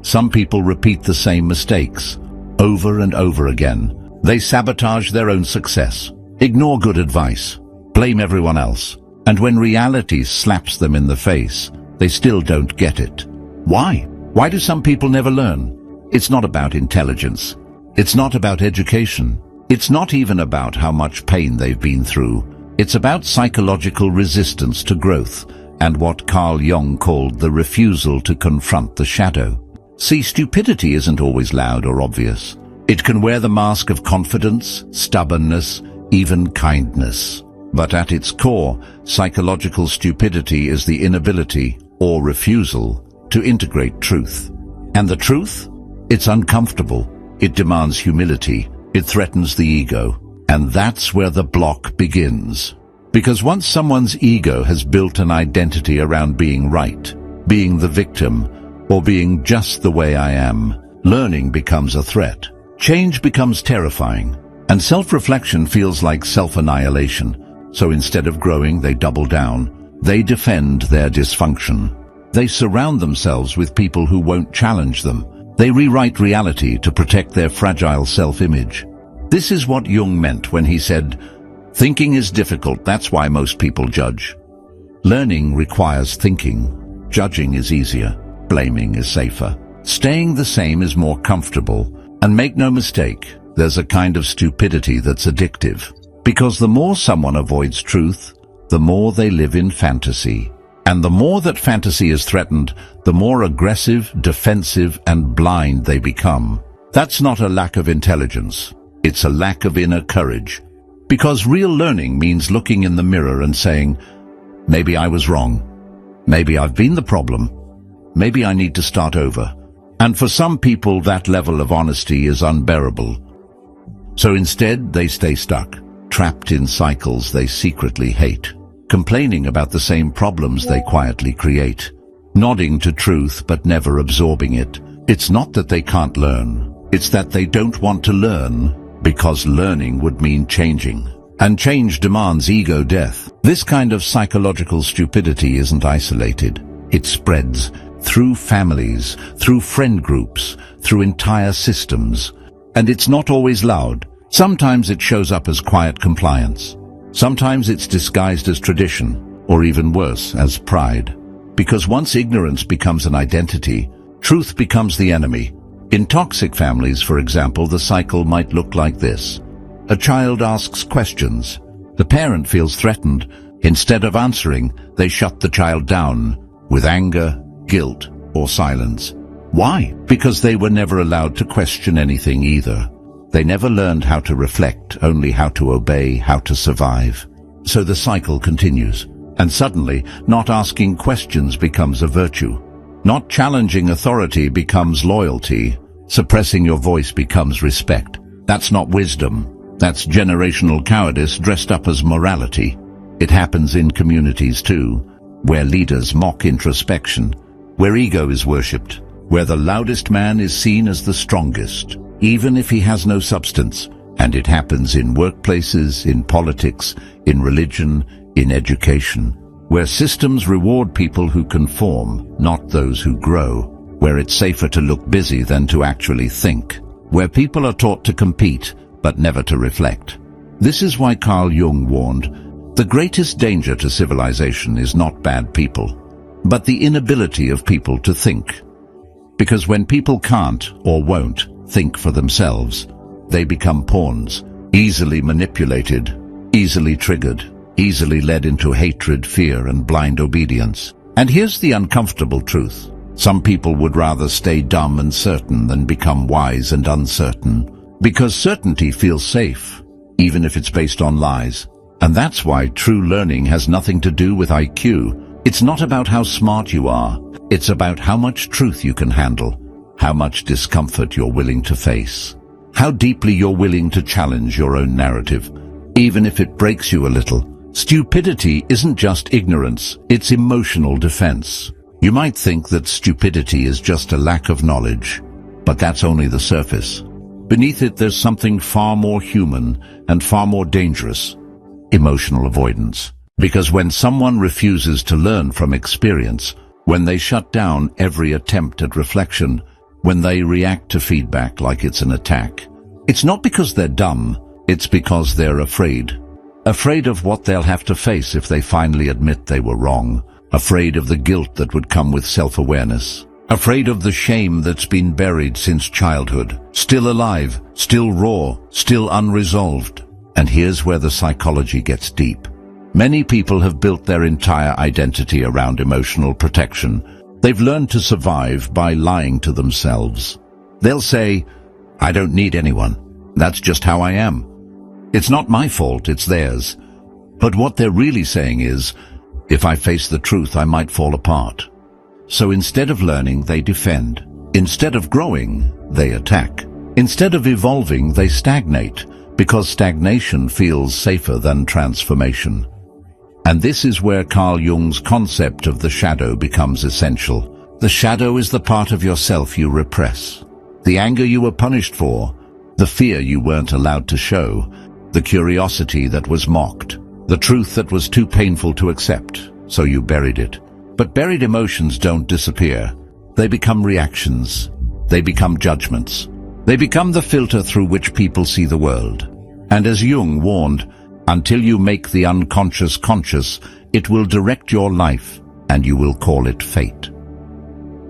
Some people repeat the same mistakes over and over again. They sabotage their own success, ignore good advice, blame everyone else, and when reality slaps them in the face, they still don't get it. Why? Why do some people never learn? It's not about intelligence. It's not about education. It's not even about how much pain they've been through. It's about psychological resistance to growth and what Carl Jung called the refusal to confront the shadow. See, stupidity isn't always loud or obvious. It can wear the mask of confidence, stubbornness, even kindness. But at its core, psychological stupidity is the inability or refusal to integrate truth. And the truth? It's uncomfortable. It demands humility. It threatens the ego. And that's where the block begins. Because once someone's ego has built an identity around being right, being the victim, or being just the way I am, learning becomes a threat. Change becomes terrifying. And self-reflection feels like self-annihilation. So instead of growing, they double down. They defend their dysfunction. They surround themselves with people who won't challenge them. They rewrite reality to protect their fragile self-image. This is what Jung meant when he said, "Thinking is difficult, that's why most people judge." Learning requires thinking. Judging is easier. Blaming is safer. Staying the same is more comfortable. And make no mistake, there's a kind of stupidity that's addictive. Because the more someone avoids truth, the more they live in fantasy. And the more that fantasy is threatened, the more aggressive, defensive, and blind they become. That's not a lack of intelligence. It's a lack of inner courage. Because real learning means looking in the mirror and saying, maybe I was wrong. Maybe I've been the problem. Maybe I need to start over. And for some people, that level of honesty is unbearable. So instead, they stay stuck, trapped in cycles they secretly hate, complaining about the same problems they quietly create, nodding to truth but never absorbing it. It's not that they can't learn. It's that they don't want to learn, because learning would mean changing. And change demands ego death. This kind of psychological stupidity isn't isolated. It spreads through families, through friend groups, through entire systems. And it's not always loud. Sometimes it shows up as quiet compliance. Sometimes it's disguised as tradition, or even worse, as pride. Because once ignorance becomes an identity, truth becomes the enemy. In toxic families, for example, the cycle might look like this. A child asks questions. The parent feels threatened. Instead of answering, they shut the child down with anger, guilt, or silence. Why? Because they were never allowed to question anything either. They never learned how to reflect, only how to obey, how to survive. So the cycle continues. And suddenly, not asking questions becomes a virtue. Not challenging authority becomes loyalty. Suppressing your voice becomes respect. That's not wisdom. That's generational cowardice dressed up as morality. It happens in communities too, where leaders mock introspection, where ego is worshipped, where the loudest man is seen as the strongest, even if he has no substance. And it happens in workplaces, in politics, in religion, in education, where systems reward people who conform, not those who grow, where it's safer to look busy than to actually think, where people are taught to compete, but never to reflect. This is why Carl Jung warned, the greatest danger to civilization is not bad people, but the inability of people to think. Because when people can't or won't think for themselves, they become pawns, easily manipulated, easily triggered, easily led into hatred, fear, and blind obedience. And here's the uncomfortable truth. Some people would rather stay dumb and certain than become wise and uncertain, because certainty feels safe, even if it's based on lies. And that's why true learning has nothing to do with IQ. It's not about how smart you are. It's about how much truth you can handle, how much discomfort you're willing to face, how deeply you're willing to challenge your own narrative, even if it breaks you a little. Stupidity isn't just ignorance, it's emotional defense. You might think that stupidity is just a lack of knowledge, but that's only the surface. Beneath it, there's something far more human and far more dangerous: emotional avoidance. Because when someone refuses to learn from experience, when they shut down every attempt at reflection, when they react to feedback like it's an attack. It's not because they're dumb, it's because they're afraid. Afraid of what they'll have to face if they finally admit they were wrong. Afraid of the guilt that would come with self-awareness. Afraid of the shame that's been buried since childhood. Still alive, still raw, still unresolved. And here's where the psychology gets deep. Many people have built their entire identity around emotional protection. They've learned to survive by lying to themselves. They'll say, "I don't need anyone. That's just how I am. It's not my fault, it's theirs." But what they're really saying is, if I face the truth, I might fall apart. So instead of learning, they defend. Instead of growing, they attack. Instead of evolving, they stagnate, because stagnation feels safer than transformation. And this is where Carl Jung's concept of the shadow becomes essential. The shadow is the part of yourself you repress. The anger you were punished for, the fear you weren't allowed to show, the curiosity that was mocked, the truth that was too painful to accept, so you buried it. But buried emotions don't disappear. They become reactions. They become judgments. They become the filter through which people see the world. And as Jung warned, until you make the unconscious conscious, it will direct your life, and you will call it fate.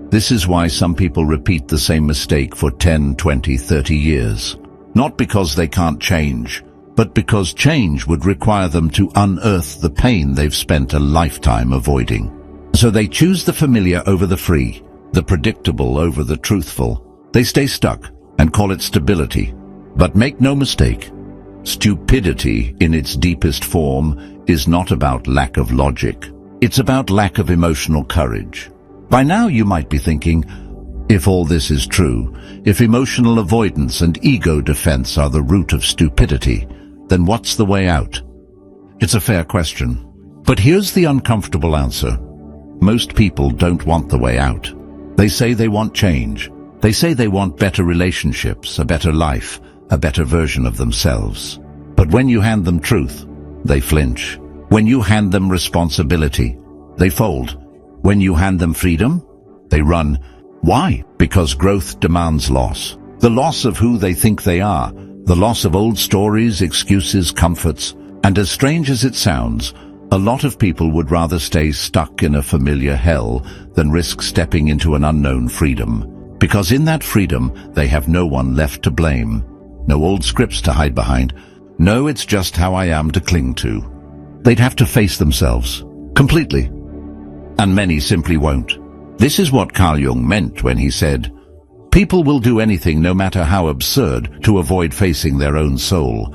This is why some people repeat the same mistake for 10, 20, 30 years. Not because they can't change, but because change would require them to unearth the pain they've spent a lifetime avoiding. So they choose the familiar over the free, the predictable over the truthful. They stay stuck and call it stability. But make no mistake, stupidity in its deepest form is not about lack of logic. It's about lack of emotional courage. By now you might be thinking, if all this is true, if emotional avoidance and ego defense are the root of stupidity, then what's the way out? It's a fair question. But here's the uncomfortable answer. Most people don't want the way out. They say they want change. They say they want better relationships, a better life, a better version of themselves. But when you hand them truth, they flinch. When you hand them responsibility, they fold. When you hand them freedom, they run. Why? Because growth demands loss. The loss of who they think they are, the loss of old stories, excuses, comforts. And as strange as it sounds, a lot of people would rather stay stuck in a familiar hell than risk stepping into an unknown freedom. Because in that freedom, they have no one left to blame. No old scripts to hide behind. No, it's just how I am to cling to. They'd have to face themselves. Completely. And many simply won't. This is what Carl Jung meant when he said, "People will do anything, no matter how absurd, to avoid facing their own soul."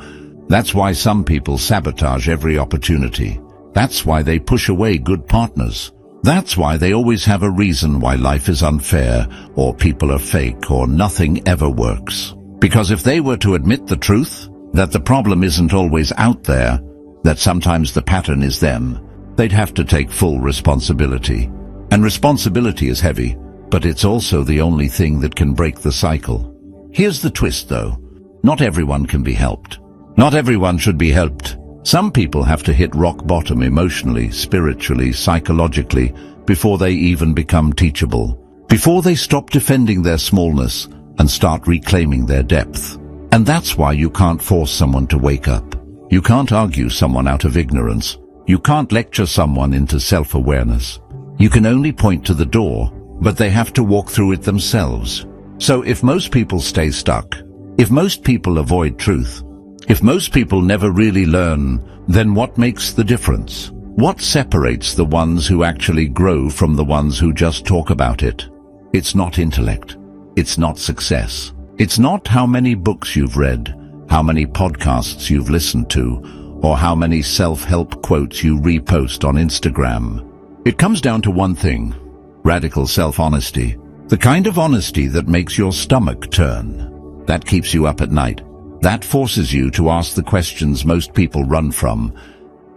That's why some people sabotage every opportunity. That's why they push away good partners. That's why they always have a reason why life is unfair, or people are fake, or nothing ever works. Because if they were to admit the truth, that the problem isn't always out there, that sometimes the pattern is them, they'd have to take full responsibility. And responsibility is heavy, but it's also the only thing that can break the cycle. Here's the twist though. Not everyone can be helped. Not everyone should be helped. Some people have to hit rock bottom emotionally, spiritually, psychologically, before they even become teachable. Before they stop defending their smallness and start reclaiming their depth. And that's why you can't force someone to wake up. You can't argue someone out of ignorance. You can't lecture someone into self-awareness. You can only point to the door, but they have to walk through it themselves. So if most people stay stuck, if most people avoid truth, if most people never really learn, then what makes the difference? What separates the ones who actually grow from the ones who just talk about it? It's not intellect. It's not success. It's not how many books you've read, how many podcasts you've listened to, or how many self-help quotes you repost on Instagram. It comes down to one thing: radical self-honesty. The kind of honesty that makes your stomach turn. That keeps you up at night. That forces you to ask the questions most people run from.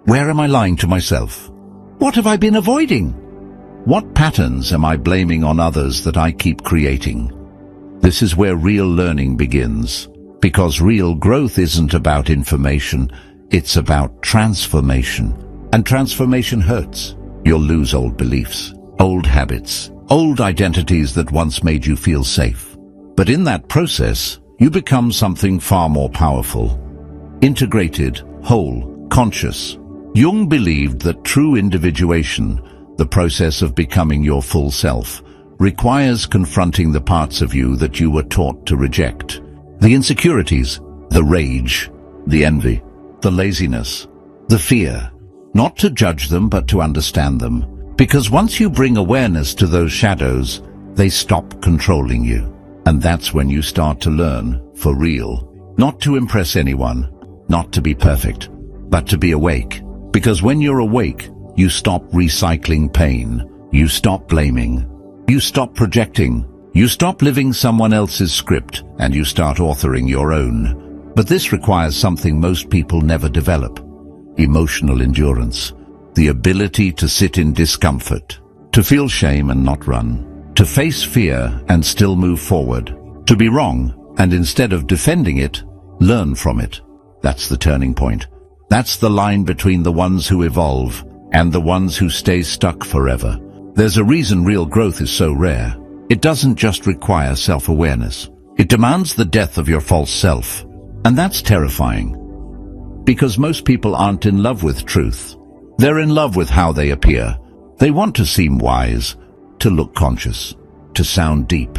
Where am I lying to myself? What have I been avoiding? What patterns am I blaming on others that I keep creating? This is where real learning begins. Because real growth isn't about information, it's about transformation. And transformation hurts. You'll lose old beliefs, old habits, old identities that once made you feel safe. But in that process, you become something far more powerful. Integrated, whole, conscious. Jung believed that true individuation, the process of becoming your full self, requires confronting the parts of you that you were taught to reject. The insecurities, the rage, the envy, the laziness, the fear. Not to judge them, but to understand them. Because once you bring awareness to those shadows, they stop controlling you. And that's when you start to learn, for real. Not to impress anyone, not to be perfect, but to be awake. Because when you're awake, you stop recycling pain. You stop blaming. You stop projecting. You stop living someone else's script, and you start authoring your own. But this requires something most people never develop. Emotional endurance. The ability to sit in discomfort. To feel shame and not run. To face fear and still move forward. To be wrong, and instead of defending it, learn from it. That's the turning point. That's the line between the ones who evolve and the ones who stay stuck forever. There's a reason real growth is so rare. It doesn't just require self-awareness. It demands the death of your false self. And that's terrifying. Because most people aren't in love with truth. They're in love with how they appear. They want to seem wise, to look conscious, to sound deep.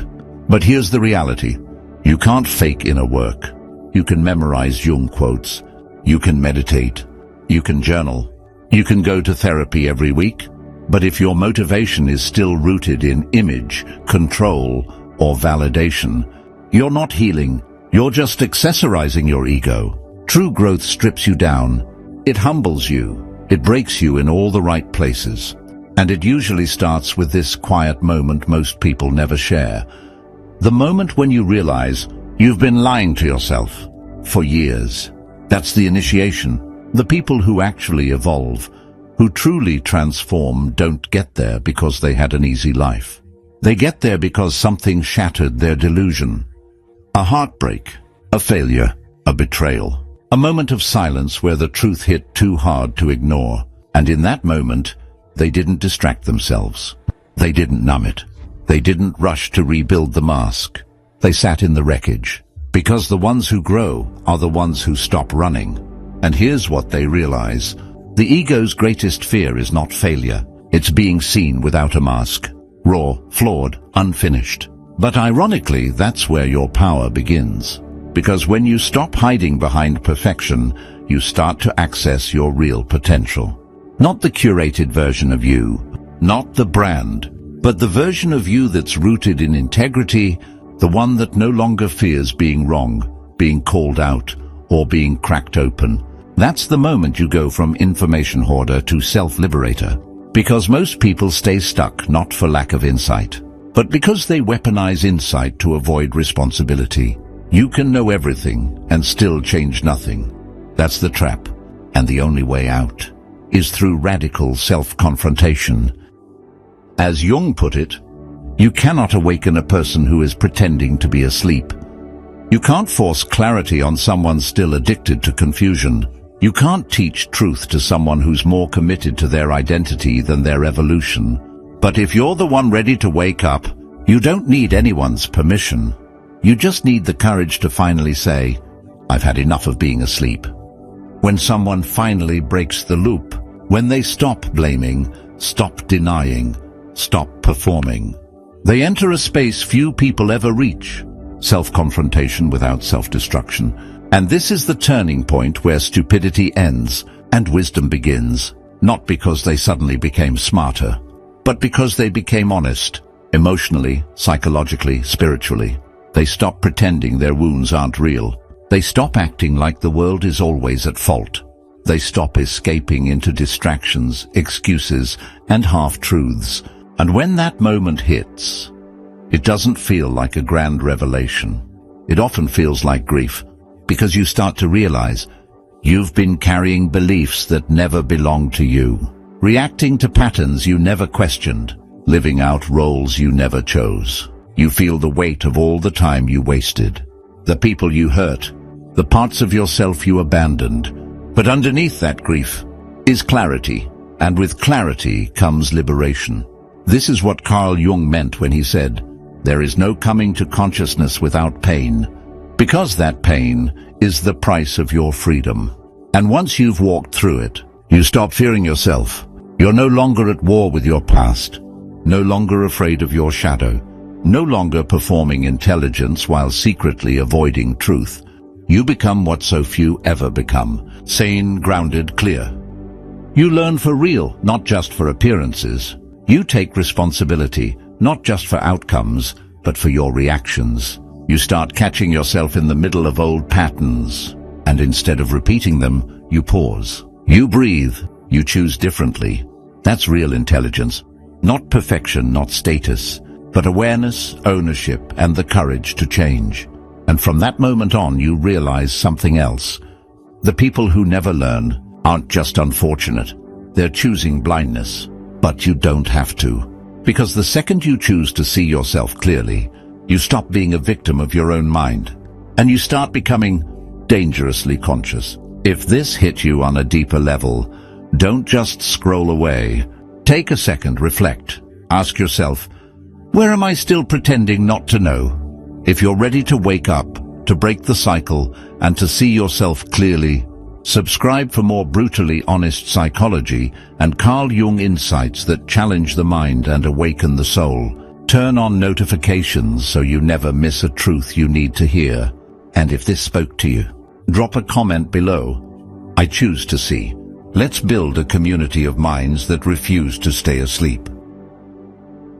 But here's the reality. You can't fake inner work. You can memorize Jung quotes. You can meditate. You can journal. You can go to therapy every week. But if your motivation is still rooted in image, control, or validation, you're not healing. You're just accessorizing your ego. True growth strips you down. It humbles you. It breaks you in all the right places. And it usually starts with this quiet moment most people never share. The moment when you realize you've been lying to yourself for years. That's the initiation. The people who actually evolve, who truly transform, don't get there because they had an easy life. They get there because something shattered their delusion. A heartbreak, a failure, a betrayal. A moment of silence where the truth hit too hard to ignore. And in that moment, they didn't distract themselves. They didn't numb it. They didn't rush to rebuild the mask. They sat in the wreckage. Because the ones who grow are the ones who stop running. And here's what they realize. The ego's greatest fear is not failure. It's being seen without a mask. Raw, flawed, unfinished. But ironically, that's where your power begins. Because when you stop hiding behind perfection, you start to access your real potential. Not the curated version of you, not the brand, but the version of you that's rooted in integrity, the one that no longer fears being wrong, being called out, or being cracked open. That's the moment you go from information hoarder to self-liberator. Because most people stay stuck not for lack of insight, but because they weaponize insight to avoid responsibility. You can know everything and still change nothing. That's the trap. And the only way out is through radical self-confrontation. As Jung put it, you cannot awaken a person who is pretending to be asleep. You can't force clarity on someone still addicted to confusion. You can't teach truth to someone who's more committed to their identity than their evolution. But if you're the one ready to wake up, you don't need anyone's permission. You just need the courage to finally say, I've had enough of being asleep. When someone finally breaks the loop, when they stop blaming, stop denying, stop performing, they enter a space few people ever reach, self-confrontation without self-destruction. And this is the turning point where stupidity ends and wisdom begins, not because they suddenly became smarter, but because they became honest, emotionally, psychologically, spiritually. They stop pretending their wounds aren't real. They stop acting like the world is always at fault. They stop escaping into distractions, excuses, and half-truths. And when that moment hits, it doesn't feel like a grand revelation. It often feels like grief, because you start to realize you've been carrying beliefs that never belonged to you, reacting to patterns you never questioned, living out roles you never chose. You feel the weight of all the time you wasted, the people you hurt, the parts of yourself you abandoned. But underneath that grief is clarity, and with clarity comes liberation. This is what Carl Jung meant when he said, There is no coming to consciousness without pain, because that pain is the price of your freedom. And once you've walked through it, you stop fearing yourself. You're no longer at war with your past, no longer afraid of your shadow, no longer performing intelligence while secretly avoiding truth. You become what so few ever become: sane, grounded, clear. You learn for real, not just for appearances. You take responsibility, not just for outcomes, but for your reactions. You start catching yourself in the middle of old patterns, and instead of repeating them, you pause. You breathe. You choose differently. That's real intelligence. Not perfection, not status, but awareness, ownership, and the courage to change. And from that moment on, you realize something else. The people who never learn aren't just unfortunate. They're choosing blindness. But you don't have to. Because the second you choose to see yourself clearly, you stop being a victim of your own mind, and you start becoming dangerously conscious. If this hit you on a deeper level, don't just scroll away. Take a second, reflect. Ask yourself, where am I still pretending not to know? If you're ready to wake up, to break the cycle, and to see yourself clearly, subscribe for more brutally honest psychology and Carl Jung insights that challenge the mind and awaken the soul. Turn on notifications so you never miss a truth you need to hear. And if this spoke to you, drop a comment below. I choose to see. Let's build a community of minds that refuse to stay asleep.